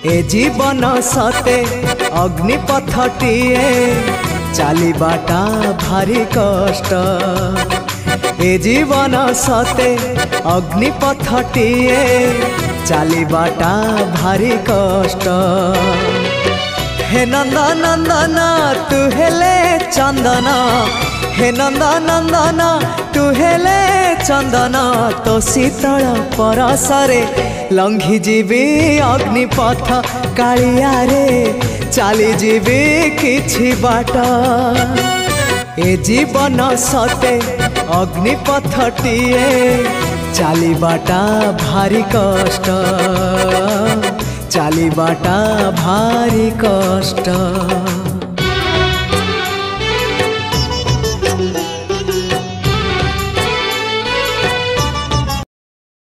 ए जीवन सते अग्निपथटीए चलिबाटा भारी कष्ट। ए जीवन सते अग्निपथटीए चलिबाटा भारी कष्ट। हे नंदनंदन तू हेले चंदन, हे नंदनंदन तू हेले चंदन, तो शीतल परसरे लंघी जीवी अग्निपथ कालिया रे चली जीवी किछि बाट। ए जीवन सते अग्निपथटीए चलिबाटा भारी कष्ट, चलिबाटा भारी कष्ट।